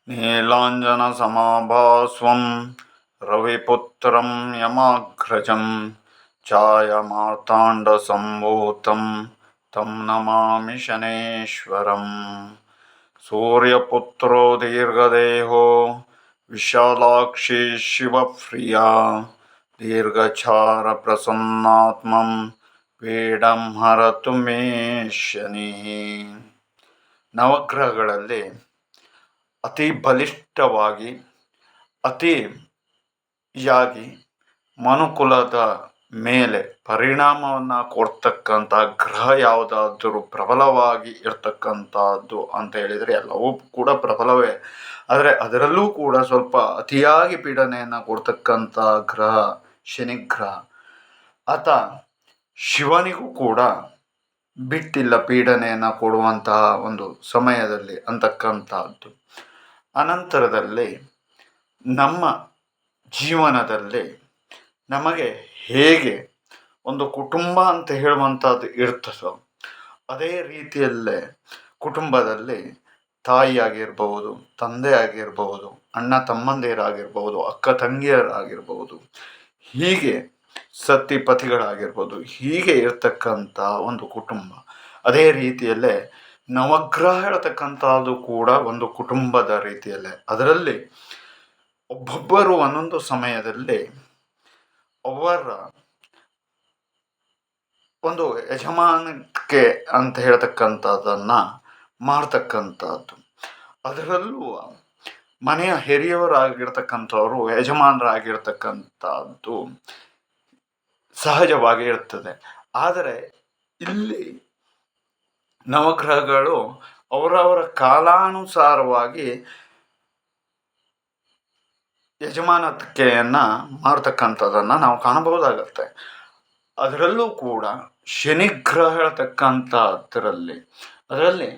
ನೀಲಾಂಜನಸಮಾಭಾಸ್ವಂ ರವಿಪುತ್ರಂ ಯಮಾಗ್ರಜಂ ಛಾಯಾಮಾರ್ತಾಂಡಸಂಭೂತಂ ತಂ ನಮಾಮಿ ಶನೇಶ್ವರಂ. ಸೂರ್ಯಪುತ್ರೋ ದೀರ್ಘದೇಹೋ ವಿಶಾಲಾಕ್ಷಿ ಶಿವಪ್ರಿಯಾ ದೀರ್ಘಚಾರ ಪ್ರಸನ್ನಾತ್ಮಂ ಪೀಡಂ ಹರತು ಮೇ ಶನಿ. ನವಗ್ರಹಗಳಲ್ಲಿ ಅತಿ ಬಲಿಷ್ಠವಾಗಿ ಅತಿಯಾಗಿ ಮನುಕುಲದ ಮೇಲೆ ಪರಿಣಾಮವನ್ನು ಕೊಡ್ತಕ್ಕಂಥ ಗ್ರಹ ಯಾವುದಾದ್ರೂ ಪ್ರಬಲವಾಗಿ ಇರ್ತಕ್ಕಂಥದ್ದು ಅಂತ ಹೇಳಿದರೆ ಎಲ್ಲವೂ ಕೂಡ ಪ್ರಬಲವೇ. ಆದರೆ ಅದರಲ್ಲೂ ಕೂಡ ಸ್ವಲ್ಪ ಅತಿಯಾಗಿ ಪೀಡನೆಯನ್ನು ಕೊಡ್ತಕ್ಕಂಥ ಗ್ರಹ ಶನಿಗ್ರಹ. ಆತ ಶಿವನಿಗೂ ಕೂಡ ಬಿಟ್ಟಿಲ್ಲ ಪೀಡನೆಯನ್ನು ಕೊಡುವಂತಹ ಒಂದು ಸಮಯದಲ್ಲಿ ಅಂತಕ್ಕಂಥದ್ದು. ಅನಂತರದಲ್ಲಿ ನಮ್ಮ ಜೀವನದಲ್ಲಿ ನಮಗೆ ಹೇಗೆ ಒಂದು ಕುಟುಂಬ ಅಂತ ಹೇಳುವಂಥದ್ದು ಇರ್ತದೋ ಅದೇ ರೀತಿಯಲ್ಲೇ ಕುಟುಂಬದಲ್ಲಿ ತಾಯಿ ಆಗಿರ್ಬೋದು, ತಂದೆ ಆಗಿರ್ಬೋದು, ಅಣ್ಣ ತಮ್ಮಂದಿರಾಗಿರ್ಬೋದು, ಅಕ್ಕ ತಂಗಿಯರಾಗಿರ್ಬೋದು, ಹೀಗೆ ಸತಿ ಪತಿಗಳಾಗಿರ್ಬೋದು, ಹೀಗೆ ಇರ್ತಕ್ಕಂಥ ಒಂದು ಕುಟುಂಬ. ಅದೇ ರೀತಿಯಲ್ಲೇ ನವಗ್ರಹ ಹೇಳ್ತಕ್ಕಂಥದ್ದು ಕೂಡ ಒಂದು ಕುಟುಂಬದ ರೀತಿಯಲ್ಲೇ. ಅದರಲ್ಲಿ ಒಬ್ಬೊಬ್ಬರು ಒಂದೊಂದು ಸಮಯದಲ್ಲಿ ಅವರ ಒಂದು ಯಜಮಾನಕ್ಕೆ ಅಂತ ಹೇಳ್ತಕ್ಕಂಥದ್ದನ್ನು ಮಾಡ್ತಕ್ಕಂಥದ್ದು. ಅದರಲ್ಲೂ ಮನೆಯ ಹಿರಿಯವರಾಗಿರ್ತಕ್ಕಂಥವರು ಯಜಮಾನರಾಗಿರ್ತಕ್ಕಂಥದ್ದು ಸಹಜವಾಗಿ ಇರ್ತದೆ. ಆದರೆ ಇಲ್ಲಿ ನವಗ್ರಹಗಳು ಅವರವರ ಕಾಲಾನುಸಾರವಾಗಿ ಯಜಮಾನತ್ಕೆಯನ್ನು ಮಾಡ್ತಕ್ಕಂಥದ್ದನ್ನು ನಾವು ಕಾಣಬಹುದಾಗತ್ತೆ. ಅದರಲ್ಲೂ ಕೂಡ ಶನಿಗ್ರಹ ಹೇಳ್ತಕ್ಕಂಥದ್ರಲ್ಲಿ ಅದರಲ್ಲಿ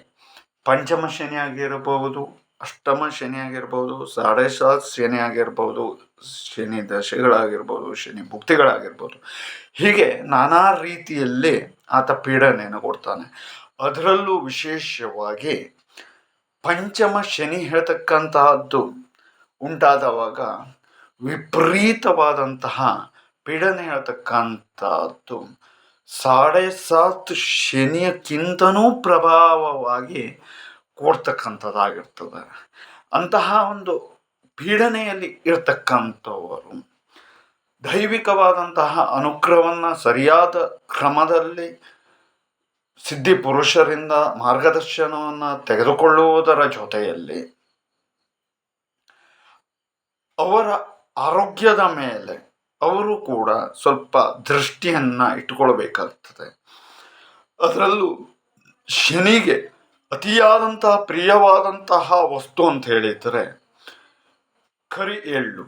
ಪಂಚಮ ಶನಿ ಆಗಿರಬಹುದು, ಅಷ್ಟಮ ಶನಿ ಆಗಿರ್ಬೋದು, 7.5 ಶನಿ ಆಗಿರ್ಬೋದು, ಶನಿ ದಶೆಗಳಾಗಿರ್ಬೋದು, ಶನಿ ಭುಕ್ತಿಗಳಾಗಿರ್ಬೋದು, ಹೀಗೆ ನಾನಾ ರೀತಿಯಲ್ಲಿ ಆತ ಪೀಡನೆಯನ್ನು ಕೊಡ್ತಾನೆ. ಅದರಲ್ಲೂ ವಿಶೇಷವಾಗಿ ಪಂಚಮ ಶನಿ ಹೇಳ್ತಕ್ಕಂತಹದ್ದು ಉಂಟಾದವಾಗ ವಿಪರೀತವಾದಂತಹ ಪೀಡನೆ ಹೇಳ್ತಕ್ಕಂಥದ್ದು 7.5 ಶನಿಯಕ್ಕಿಂತನೂ ಪ್ರಭಾವವಾಗಿ ಕೊಡ್ತಕ್ಕಂಥದ್ದಾಗಿರ್ತದೆ. ಅಂತಹ ಒಂದು ಪೀಡನೆಯಲ್ಲಿ ಇರ್ತಕ್ಕಂಥವರು ದೈವಿಕವಾದಂತಹ ಅನುಗ್ರಹವನ್ನು ಸರಿಯಾದ ಕ್ರಮದಲ್ಲಿ ಸಿದ್ಧಿ ಪುರುಷರಿಂದ ಮಾರ್ಗದರ್ಶನವನ್ನು ತೆಗೆದುಕೊಳ್ಳುವುದರ ಜೊತೆಯಲ್ಲಿ ಅವರ ಆರೋಗ್ಯದ ಮೇಲೆ ಅವರು ಕೂಡ ಸ್ವಲ್ಪ ದೃಷ್ಟಿಯನ್ನು ಇಟ್ಟುಕೊಳ್ಬೇಕಾಗ್ತದೆ. ಅದರಲ್ಲೂ ಶನಿಗೆ ಅತಿಯಾದಂತಹ ಪ್ರಿಯವಾದಂತಹ ವಸ್ತು ಅಂತ ಹೇಳಿದರೆ ಕರಿ ಎಳ್ಳು,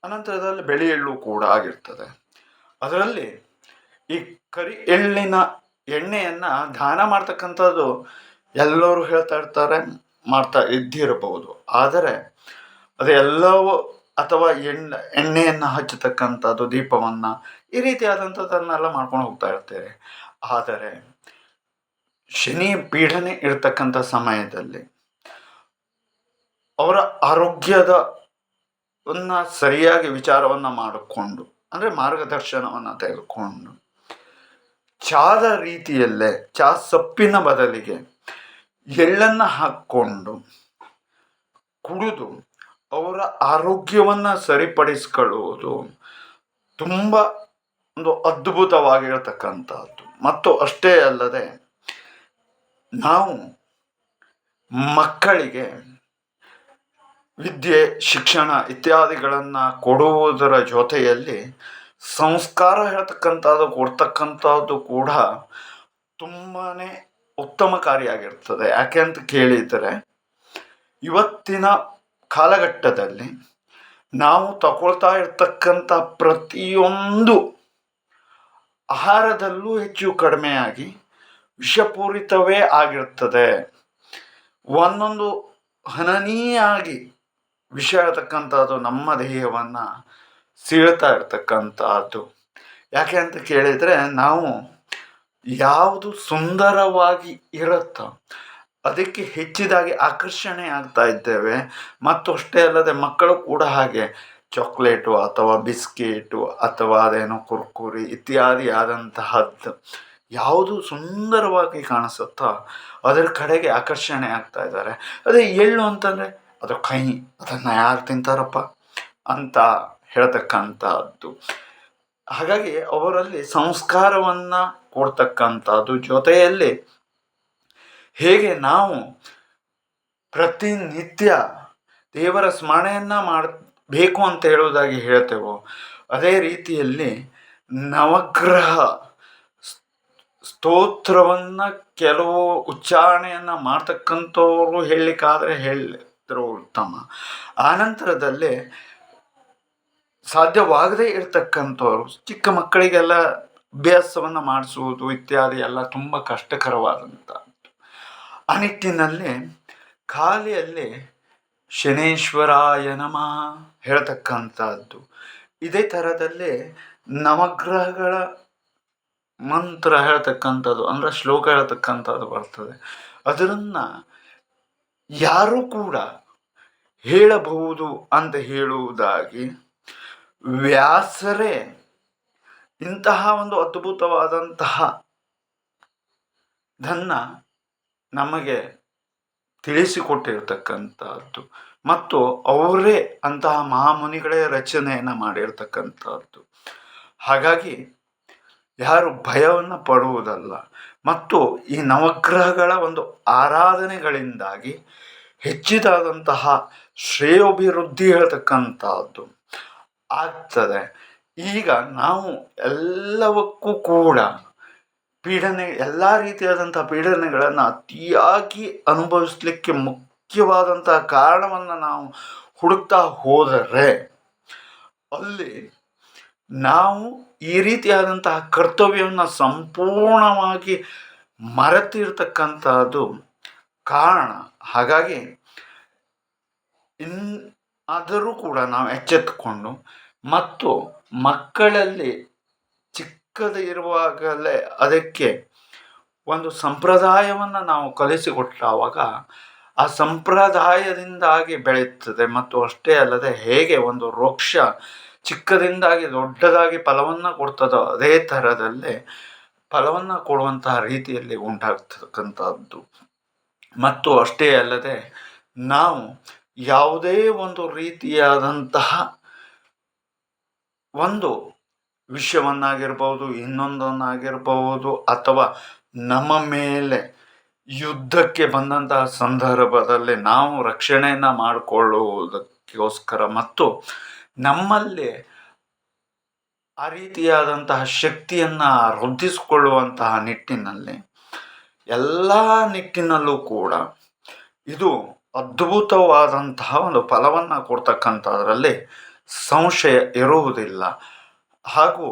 ಅನಂತರದಲ್ಲಿ ಬಿಳಿ ಎಳ್ಳು ಕೂಡ ಆಗಿರ್ತದೆ. ಅದರಲ್ಲಿ ಈ ಕರಿ ಎಳ್ಳಿನ ಎಣ್ಣೆಯನ್ನು ದಾನ ಮಾಡ್ತಕ್ಕಂಥದ್ದು ಎಲ್ಲರೂ ಹೇಳ್ತಾ ಇರ್ತಾರೆ, ಮಾಡ್ತಾ ಇದ್ದಿರಬಹುದು. ಆದರೆ ಅದೆಲ್ಲವೂ ಅಥವಾ ಎಣ್ಣೆಯನ್ನು ಹಚ್ಚತಕ್ಕಂಥದ್ದು, ದೀಪವನ್ನು, ಈ ರೀತಿಯಾದಂಥದ್ದನ್ನೆಲ್ಲ ಮಾಡ್ಕೊಂಡು ಹೋಗ್ತಾ ಇರ್ತೇವೆ. ಆದರೆ ಶನಿ ಪೀಡನೆ ಇರ್ತಕ್ಕಂಥ ಸಮಯದಲ್ಲಿ ಅವರ ಆರೋಗ್ಯದವನ್ನು ಸರಿಯಾಗಿ ವಿಚಾರವನ್ನು ಮಾಡಿಕೊಂಡು, ಅಂದರೆ ಮಾರ್ಗದರ್ಶನವನ್ನು ತೆಗೆದುಕೊಂಡು ಚಾದ ರೀತಿಯಲ್ಲೇ ಚಾ ಸೊಪ್ಪಿನ ಬದಲಿಗೆ ಎಳ್ಳನ್ನು ಹಾಕ್ಕೊಂಡು ಕುಡಿದು ಅವರ ಆರೋಗ್ಯವನ್ನು ಸರಿಪಡಿಸ್ಕೊಳ್ಳುವುದು ತುಂಬ ಒಂದು ಅದ್ಭುತವಾಗಿರತಕ್ಕಂಥದ್ದು. ಮತ್ತು ಅಷ್ಟೇ ಅಲ್ಲದೆ ನಾವು ಮಕ್ಕಳಿಗೆ ವಿದ್ಯೆ, ಶಿಕ್ಷಣ ಇತ್ಯಾದಿಗಳನ್ನು ಕೊಡುವುದರ ಜೊತೆಯಲ್ಲಿ ಸಂಸ್ಕಾರ ಹೇಳ್ತಕ್ಕಂಥದ್ದು ಕೊಡ್ತಕ್ಕಂಥದ್ದು ಕೂಡ ತುಂಬಾ ಉತ್ತಮಕಾರಿಯಾಗಿರ್ತದೆ. ಯಾಕೆ ಅಂತ ಕೇಳಿದರೆ ಇವತ್ತಿನ ಕಾಲಘಟ್ಟದಲ್ಲಿ ನಾವು ತಗೊಳ್ತಾ ಇರ್ತಕ್ಕಂಥ ಪ್ರತಿಯೊಂದು ಆಹಾರದಲ್ಲೂ ಹೆಚ್ಚು ಕಡಿಮೆಯಾಗಿ ವಿಷಪೂರಿತವೇ ಆಗಿರ್ತದೆ. ಒಂದೊಂದು ಹನನೀಯಾಗಿ ವಿಷ ಇರತಕ್ಕಂಥದ್ದು ನಮ್ಮ ದೇಹವನ್ನು ಸೀಳ್ತಾ ಇರ್ತಕ್ಕಂಥದ್ದು. ಯಾಕೆ ಅಂತ ಕೇಳಿದರೆ ನಾವು ಯಾವುದು ಸುಂದರವಾಗಿ ಇರುತ್ತೋ ಅದಕ್ಕೆ ಹೆಚ್ಚಿದಾಗಿ ಆಕರ್ಷಣೆ ಆಗ್ತಾ ಇದ್ದೇವೆ. ಮತ್ತು ಅಷ್ಟೇ ಅಲ್ಲದೆ ಮಕ್ಕಳು ಕೂಡ ಹಾಗೆ ಚಾಕ್ಲೇಟು ಅಥವಾ ಬಿಸ್ಕೆಟು ಅಥವಾ ಅದೇನೋ ಕುರ್ಕುರಿ ಇತ್ಯಾದಿ ಆದಂತಹದ್ದು ಯಾವುದು ಸುಂದರವಾಗಿ ಕಾಣಿಸುತ್ತೋ ಅದರ ಕಡೆಗೆ ಆಕರ್ಷಣೆ ಆಗ್ತಾ ಇದ್ದಾರೆ. ಅದೇ ಎಳ್ಳು ಅಂತಂದರೆ ಅದು ಕಹಿ, ಅದನ್ನು ಯಾರು ತಿಂತಾರಪ್ಪ ಅಂತ ಹೇಳ್ತಕ್ಕಂಥದ್ದು. ಹಾಗಾಗಿ ಅವರಲ್ಲಿ ಸಂಸ್ಕಾರವನ್ನು ಕೊಡ್ತಕ್ಕಂಥದ್ದು ಜೊತೆಯಲ್ಲಿ ಹೇಗೆ ನಾವು ಪ್ರತಿನಿತ್ಯ ದೇವರ ಸ್ಮರಣೆಯನ್ನು ಮಾಡಬೇಕು ಅಂತ ಹೇಳುವುದಾಗಿ ಹೇಳ್ತೇವೋ ಅದೇ ರೀತಿಯಲ್ಲಿ ನವಗ್ರಹ ಸ್ತೋತ್ರವನ್ನು ಕೆಲವು ಉಚ್ಚಾರಣೆಯನ್ನು ಮಾಡ್ತಕ್ಕಂಥವ್ರು ಹೇಳಲಿಕ್ಕಾದರೆ ಹೇಳಿದ್ರು ಉತ್ತಮ. ಆನಂತರದಲ್ಲಿ ಸಾಧ್ಯವಾಗದೇ ಇರತಕ್ಕಂಥವ್ರು ಚಿಕ್ಕ ಮಕ್ಕಳಿಗೆಲ್ಲ ಅಭ್ಯಾಸವನ್ನು ಮಾಡಿಸುವುದು ಇತ್ಯಾದಿ ಎಲ್ಲ ತುಂಬ ಕಷ್ಟಕರವಾದಂಥದ್ದು. ಆ ನಿಟ್ಟಿನಲ್ಲಿ ಖಾಲಿಯಲ್ಲಿ ಶನೇಶ್ವರಾಯ ನಮಃ ಹೇಳ್ತಕ್ಕಂಥದ್ದು, ಇದೇ ಥರದಲ್ಲಿ ನವಗ್ರಹಗಳ ಮಂತ್ರ ಹೇಳ್ತಕ್ಕಂಥದ್ದು ಅಂದರೆ ಶ್ಲೋಕ ಹೇಳ್ತಕ್ಕಂಥದ್ದು ಬರ್ತದೆ. ಅದನ್ನು ಯಾರೂ ಕೂಡ ಹೇಳಬಹುದು ಅಂತ ಹೇಳುವುದಾಗಿ ವ್ಯಾಸರೇ ಇಂತಹ ಒಂದು ಅದ್ಭುತವಾದಂತಹ ದನ್ನು ನಮಗೆ ತಿಳಿಸಿಕೊಟ್ಟಿರ್ತಕ್ಕಂಥದ್ದು ಮತ್ತು ಅವರೇ ಅಂತಹ ಮಹಾಮುನಿಗಳೇ ರಚನೆಯನ್ನು ಮಾಡಿರ್ತಕ್ಕಂಥದ್ದು. ಹಾಗಾಗಿ ಯಾರು ಭಯವನ್ನು ಪಡುವುದಲ್ಲ. ಮತ್ತು ಈ ನವಗ್ರಹಗಳ ಒಂದು ಆರಾಧನೆಗಳಿಂದಾಗಿ ಹೆಚ್ಚಿದಾದಂತಹ ಶ್ರೇಯೋಭಿವೃದ್ಧಿ ಹೇಳ್ತಕ್ಕಂಥದ್ದು ಆಗ್ತದೆ. ಈಗ ನಾವು ಎಲ್ಲವಕ್ಕೂ ಕೂಡ ಎಲ್ಲ ರೀತಿಯಾದಂಥ ಪೀಡನೆಗಳನ್ನು ಅತಿಯಾಗಿ ಅನುಭವಿಸ್ಲಿಕ್ಕೆ ಮುಖ್ಯವಾದಂತಹ ಕಾರಣವನ್ನು ನಾವು ಹುಡುಕ್ತಾ ಹೋದರೆ ಅಲ್ಲಿ ನಾವು ಈ ರೀತಿಯಾದಂತಹ ಕರ್ತವ್ಯವನ್ನು ಸಂಪೂರ್ಣವಾಗಿ ಮರೆತಿರ್ತಕ್ಕಂಥದ್ದು ಕಾರಣ. ಹಾಗಾಗಿ ಆದರೂ ಕೂಡ ನಾವು ಎಚ್ಚೆತ್ತುಕೊಂಡು ಮತ್ತು ಮಕ್ಕಳಲ್ಲಿ ಚಿಕ್ಕದು ಇರುವಾಗಲೇ ಅದಕ್ಕೆ ಒಂದು ಸಂಪ್ರದಾಯವನ್ನು ನಾವು ಕಲಿಸಿಕೊಟ್ಟಾಗ ಆ ಸಂಪ್ರದಾಯದಿಂದಾಗಿ ಬೆಳೆಯುತ್ತದೆ. ಮತ್ತು ಅಷ್ಟೇ ಅಲ್ಲದೆ ಹೇಗೆ ಒಂದು ವೃಕ್ಷ ಚಿಕ್ಕದಿಂದಾಗಿ ದೊಡ್ಡದಾಗಿ ಫಲವನ್ನು ಕೊಡ್ತದೋ ಅದೇ ಥರದಲ್ಲೇ ಫಲವನ್ನು ಕೊಡುವಂತಹ ರೀತಿಯಲ್ಲಿ ಉಂಟಾಗ್ತಕ್ಕಂಥದ್ದು. ಮತ್ತು ಅಷ್ಟೇ ಅಲ್ಲದೆ ನಾವು ಯಾವುದೇ ಒಂದು ರೀತಿಯಾದಂತಹ ಒಂದು ವಿಷಯವನ್ನಾಗಿರ್ಬೋದು, ಇನ್ನೊಂದನ್ನಾಗಿರ್ಬೋದು, ಅಥವಾ ನಮ್ಮ ಮೇಲೆ ಯುದ್ಧಕ್ಕೆ ಬಂದಂತಹ ಸಂದರ್ಭದಲ್ಲಿ ನಾವು ರಕ್ಷಣೆಯನ್ನು ಮಾಡಿಕೊಳ್ಳುವುದಕ್ಕೋಸ್ಕರ ಮತ್ತು ನಮ್ಮಲ್ಲಿ ಆ ರೀತಿಯಾದಂತಹ ಶಕ್ತಿಯನ್ನು ವೃದ್ಧಿಸಿಕೊಳ್ಳುವಂತಹ ನಿಟ್ಟಿನಲ್ಲಿ ಎಲ್ಲ ನಿಟ್ಟಿನಲ್ಲೂ ಕೂಡ ಇದು ಅದ್ಭುತವಾದಂತಹ ಒಂದು ಫಲವನ್ನು ಕೊಡ್ತಕ್ಕಂಥದ್ರಲ್ಲಿ ಸಂಶಯ ಇರುವುದಿಲ್ಲ. ಹಾಗೂ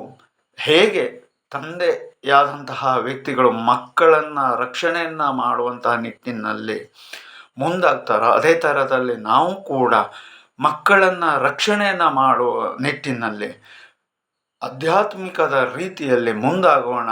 ಹೇಗೆ ತಂದೆಯಾದಂತಹ ವ್ಯಕ್ತಿಗಳು ಮಕ್ಕಳನ್ನು ರಕ್ಷಣೆಯನ್ನು ಮಾಡುವಂತಹ ನಿಟ್ಟಿನಲ್ಲಿ ಮುಂದಾಗ್ತಾರೋ ಅದೇ ಥರದಲ್ಲಿ ನಾವು ಕೂಡ ಮಕ್ಕಳನ್ನು ರಕ್ಷಣೆಯನ್ನು ಮಾಡುವ ನಿಟ್ಟಿನಲ್ಲಿ ಆಧ್ಯಾತ್ಮಿಕದ ರೀತಿಯಲ್ಲಿ ಮುಂದಾಗೋಣ